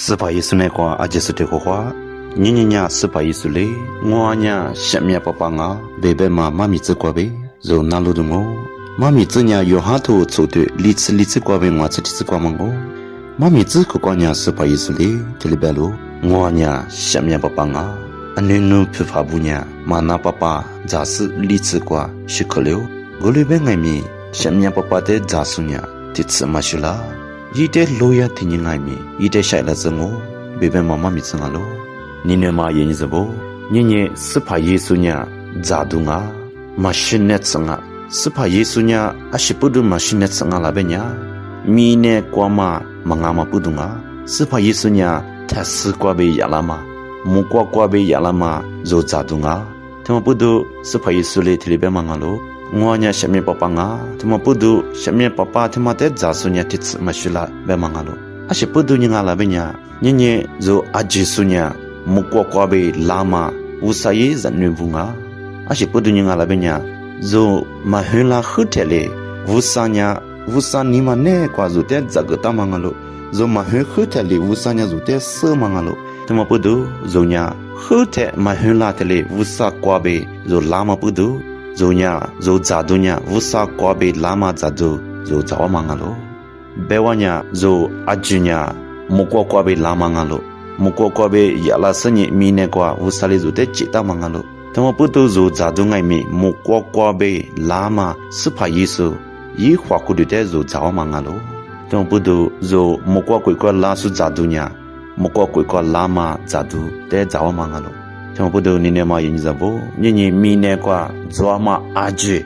斯帕耶稣那个阿杰斯的话，年年呀斯帕耶稣嘞，我呀下面爸爸啊，贝贝嘛妈咪子过呗，就那路的我，妈咪子呀有哈头做的，历次过呗我次过嘛我，妈咪子可光呀斯帕耶稣嘞，这里边路，我呀下面爸爸啊，安尼努皮发布呀，嘛那爸爸咋是历次过是可了，我里边爱咪下面爸爸的咋是呀，这次嘛是啦。伊တဲ့လိုရတင်ငိုင်းမီ伊တဲ့ရှိုက်လာစငိုဘေဘမမမီစငါလိုနိနေမယင်းစဘောညညစဖာယေဆုညာဇာဒုငါမရှင်နက်စငါစဖာယေဆုညာအရှိပုဒုမရှင်နက်စငါလာဘညာမီနေကွာမမငါမပုဒုငါစဖာယေဆုညာသဆကွာဘေယလာမမူကွာဘေယလာမဇောဇာဒုငါတမပုဒုစဖာယေဆုလေတလိဘမငါလိုငွာညာရှမေပပငါတမပုဒုရှမေပပတမတဲ့ဇာဆုညာတစ်မရှလာဘမငါလိုအရှိပုဒုညငါလာဘညာညညဇိုအဂျီဆုညာမကွာဘေလာမဝဆယေဇနွေဘူးငါအရှိပုဒုညငါလာဘညာဇိုမဟင်လာခုတဲလေဝဆညာဝဆနီမနဲကွာဇိုတဲ့ဇဂတမငါလိုဇိုမဟင်ခုတဲလေဝဆညာဇိုတဲ့ဆမငါလိုတမပုဒုဇိုညာခုတဲမဟင်လာတဲလေဝဆကွာဘေဇိုလာမပုဒုဇိုညာဇိုဇာဒုညာဝဆကွာဘေလာမဇာဒုဇိုဇောမငါလိုဘေဝညာဇိုအဂျညာမကွာဘေလာမငါလိုမကွာဘေယလာစညမီနေကွာဝဆလေးဇိုတဲ့จิตမငါလိုတမပုတုဇိုဇာဒုငိုင်မီမကွာဘေလာမစဖာယေဆုယေခွာကုတဲ့ဇိုဇောမငါလိုတမပုတုဇိုမကွာလာဆုဇာဒုညာမကွာလာမဇာဒုတဲ့ဇောမငါလိုတမပုတုနိနေမယင်းဇဘောညညမီနေကွာဇောမအာဂျေ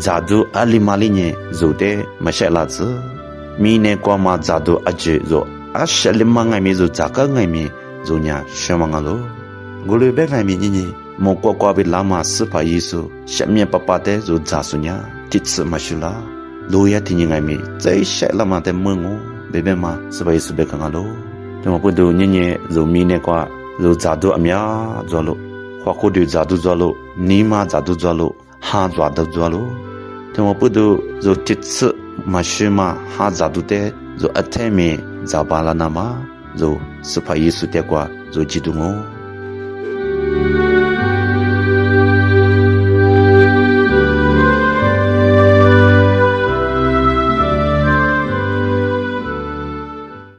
ဇာဒုအလီမာလီညေဇိုတဲ့မရှက်လာဇမီနေကွာမဇာဒုအဂျေဇိုအရှလမငိုင်မီဇိုဇာကငိုင်မီဇိုညာရှမငါလိုဂိုလေဘဲငိုင်မီညညမကွာဘေလာမစဖာယေဆုရှမြပပတဲ့ဇိုဇာဆုညာတစ်စမရှူလာလိုရတင်ငိုင်မီဇိရှက်လာမတဲ့မငိုဘေဘမစဖာယေဆုဘဲကငါလိုတမပုဒုညညဇိုမီနေကွာဇိုဇာဒုအမြဇောလိုခွာခိုဒုဇာဒုဇောလိုနီမာဇာဒုဇောလိုဟာဇာဒုဇောလိုတမပုဒုဇိုတစ်စမရှိမဟာဇာဒုတဲ့ဇိုအထဲမီဇာဘာလာနာမဇိုစဖာယေဆုတဲ့ကွာဇိုဂျီဒုငို